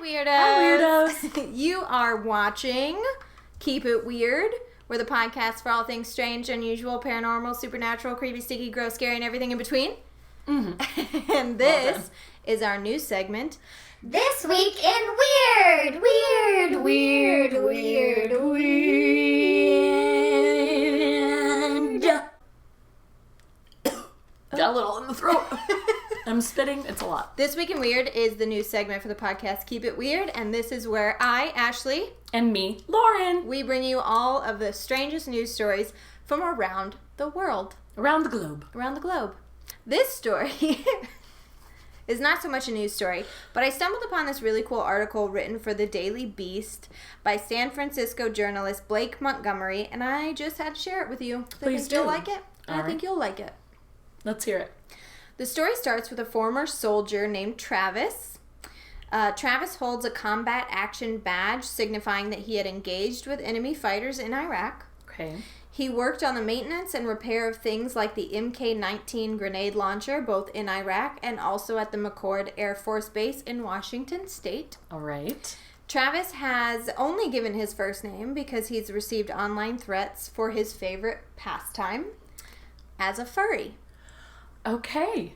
Weirdos. Hi, Weirdos. You are watching Keep It Weird. We're the podcast for all things strange, unusual, paranormal, supernatural, creepy, sticky, gross, scary, and everything in between. Mm-hmm. And this is our new segment. This week in Weird, Weird, Weird, Weird, Weird. Got a little in the throat. I'm spitting. It's a lot. This Week in Weird is the new segment for the podcast Keep It Weird, and this is where I, Ashley, And me, Lauren. we bring you all of the strangest news stories from around the world. Around the globe. Around the globe. This story is not so much a news story, but I stumbled upon this really cool article written for the Daily Beast by San Francisco journalist Blake Montgomery, and I just had to share it with you. Please I think do. you'll like it. All I think you'll like it. Let's hear it. The story starts with a former soldier named Travis. Travis holds a combat action badge signifying that he had engaged with enemy fighters in Iraq. Okay. He worked on the maintenance and repair of things like the MK-19 grenade launcher, both in Iraq and also at the McCord Air Force Base in Washington State. All right. Travis has only given his first name because he's received online threats for his favorite pastime as a furry. Okay.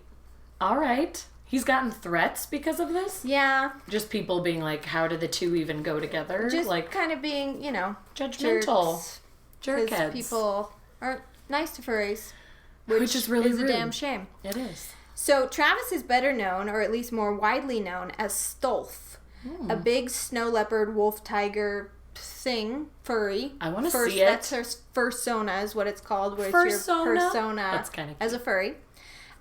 All right. He's gotten threats because of this? Yeah. Just people being like, how do the two even go together? Just like kind of being, judgmental. Because Jerkheads. people aren't nice to furries. Which is really a rude. damn shame. It is. So Travis is better known, or at least more widely known, as Stolf, a big snow leopard, wolf tiger thing, furry. I want to see it. That's her Fursona is what it's called, where it's your persona That's kind of as a furry.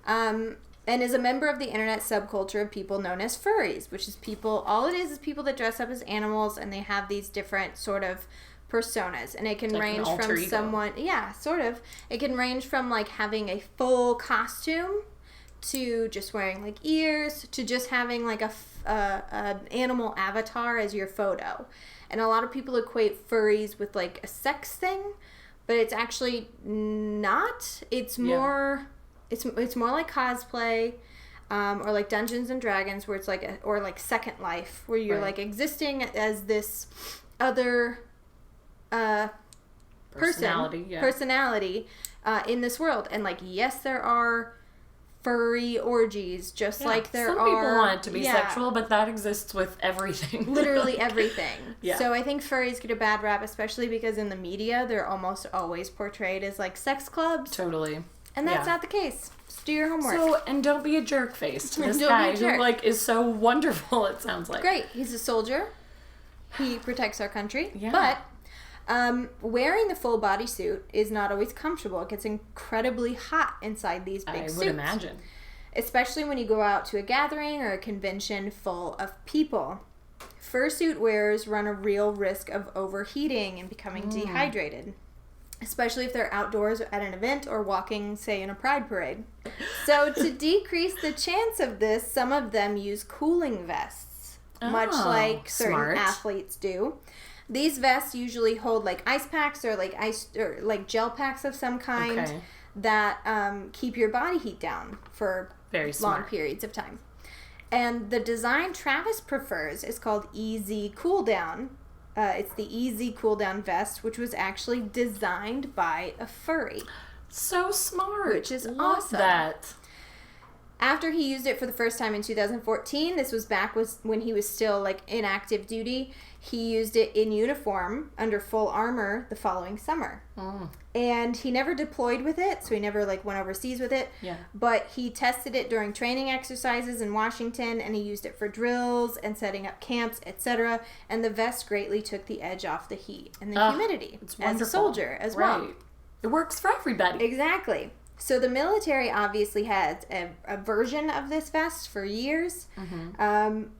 And is a member of the internet subculture of people known as furries, which is people, all it is people that dress up as animals, and they have these different sort of personas, and it can like range an alter from ego. someone, yeah, sort of. It can range from like having a full costume to just wearing like ears to just having like a animal avatar as your photo. And a lot of people equate furries with like a sex thing, but it's actually not. It's more it's more like cosplay. Or like Dungeons and Dragons, where it's like or like Second Life, where you're like existing as this other personality in this world. And like, yes, there are furry orgies, just like there are. Some people want it to be sexual, but that exists with everything. Literally everything. Yeah. So I think furries get a bad rap, especially because in the media they're almost always portrayed as like sex clubs. Totally. And that's not the case. Just do your homework. So, and don't be a jerk face to this Don't guy be a jerk. who like is so wonderful, it sounds like. Great. He's a soldier. He protects our country. Yeah. But wearing the full bodysuit is not always comfortable. It gets incredibly hot inside these big suits. I would imagine. Especially when you go out to a gathering or a convention full of people. Fursuit wearers run a real risk of overheating and becoming dehydrated. Especially if they're outdoors at an event or walking, say, in a pride parade. So to decrease the chance of this, some of them use cooling vests, much like certain athletes do. These vests usually hold like ice packs or like gel packs of some kind that keep your body heat down for long periods of time. And the design Travis prefers is called EZ CoolDown. It's the EZ CoolDown vest, which was actually designed by a furry. So smart. Which is Love awesome. That. After he used it for the first time in 2014, this was back when he was still like in active duty, he used it in uniform under full armor the following summer. And he never deployed with it, so he never like went overseas with it. Yeah. But he tested it during training exercises in Washington, and he used it for drills and setting up camps, etc. And the vest greatly took the edge off the heat and the humidity as a soldier as well. It works for everybody. Exactly. So the military obviously had a version of this vest for years. And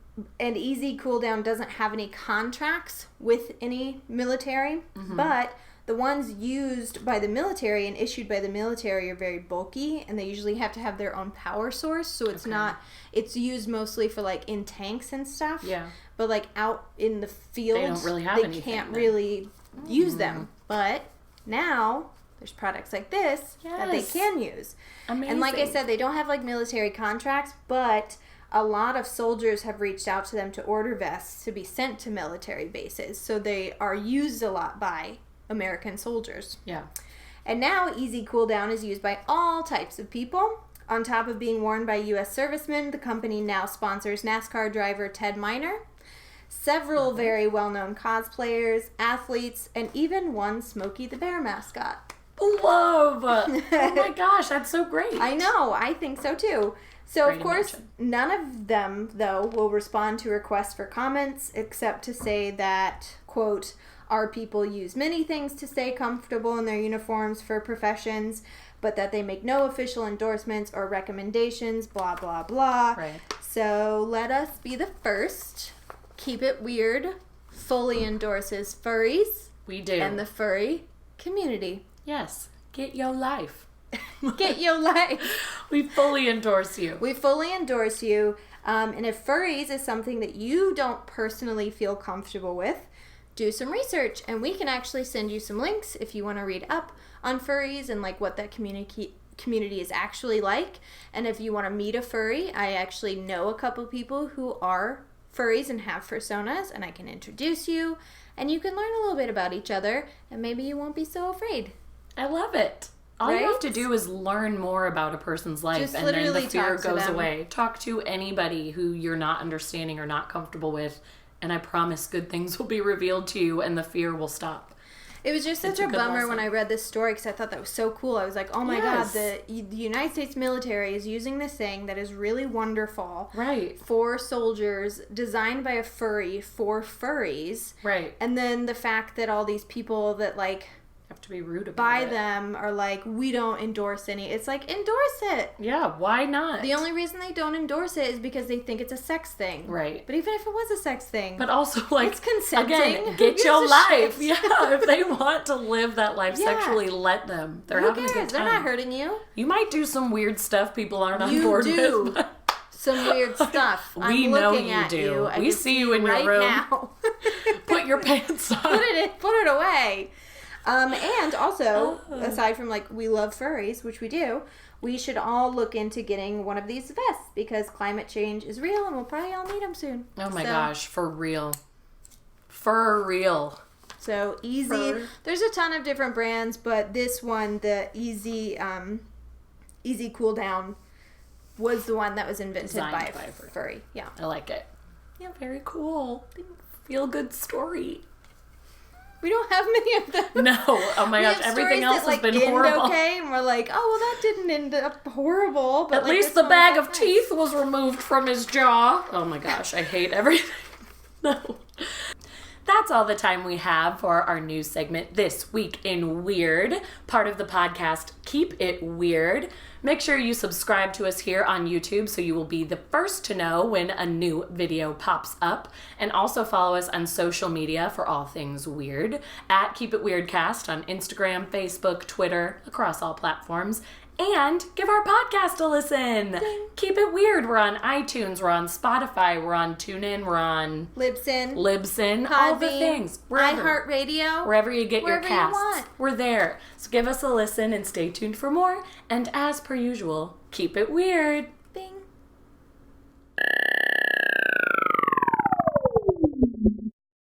EZ CoolDown doesn't have any contracts with any military, but the ones used by the military and issued by the military are very bulky, and they usually have to have their own power source, so it's it's used mostly for like in tanks and stuff. Yeah. But like out in the field, they don't really have anything, can't really use them. But now there's products like this that they can use. Amazing. And like I said, they don't have like military contracts, but a lot of soldiers have reached out to them to order vests to be sent to military bases. So they are used a lot by American soldiers. Yeah. And now EZ CoolDown is used by all types of people. On top of being worn by U.S. servicemen, the company now sponsors NASCAR driver Ted Miner, several very well-known cosplayers, athletes, and even one Smokey the Bear mascot. Love! Oh my gosh, that's so great. I know, I think so too. So, Great of course, invention. none of them, though, will respond to requests for comments, except to say that, quote, our people use many things to stay comfortable in their uniforms for professions, but that they make no official endorsements or recommendations, blah, blah, blah. Right. So let us be the first. Keep It Weird fully endorses furries We do. and the furry community. Yes. Get your life. Get your life. We fully endorse you. We fully endorse you. And if furries is something that you don't personally feel comfortable with, do some research. And we can actually send you some links if you want to read up on furries and like what that community is actually like. And if you want to meet a furry, I actually know a couple people who are furries and have fursonas, and I can introduce you. And you can learn a little bit about each other, and maybe you won't be so afraid. I love it. All you have to do is learn more about a person's life, Just and then the literally fear talk to goes them. away. Talk to anybody who you're not understanding or not comfortable with, and I promise good things will be revealed to you, and the fear will stop. It was just such It's a a good bummer lesson. when I read this story because I thought that was so cool. I was like, oh my Yes. God, the United States military is using this thing that is really wonderful Right. for soldiers, designed by a furry for furries. Right. And then the fact that all these people that like Have to be rude about buy it. them are like, we don't endorse any. It's like, endorse it. Yeah, why not? The only reason they don't endorse it is because they think it's a sex thing. Right. But even if it was a sex thing, But also, like, it's consenting. again, Who get gives your a life. shit? Yeah, if they want to live that life Yeah. sexually, let them. They're who having a good cares? time. They're not hurting you. You might do some weird stuff people aren't on You board do. with. But Some weird stuff. We I'm know looking you at do. You. I We can see you in your right room. now. put your pants on. Put it away. And also, aside from like we love furries, which we do, we should all look into getting one of these vests because climate change is real and we'll probably all need them soon. Oh my So- gosh, for real. For real. So easy. Fur. There's a ton of different brands, but this one, the EZ CoolDown, was the one that was invented Designed by by a a furry. furry. Yeah. I like it. Yeah, very cool. Feel good story. We don't have many of them. No, oh my We gosh, have everything stories else that, has been end horrible. Okay, and we're like, oh well, that didn't end up horrible. But At like, least this the one bag was of nice. teeth was removed from his jaw. Oh my gosh, I hate everything. No. That's all the time we have for our news segment, This Week in Weird, part of the podcast Keep It Weird. Make sure you subscribe to us here on YouTube so you will be the first to know when a new video pops up. And also follow us on social media for all things weird at Keep It Weirdcast on Instagram, Facebook, Twitter, across all platforms. And give our podcast a listen. Keep It Weird. We're on iTunes. We're on Spotify. We're on TuneIn. We're on Libsyn, Libsyn. All the Podbean, things. Wherever. iHeartRadio. Wherever you get Wherever your you casts. want. We're there. So give us a listen and stay tuned for more. And as per usual, keep it weird.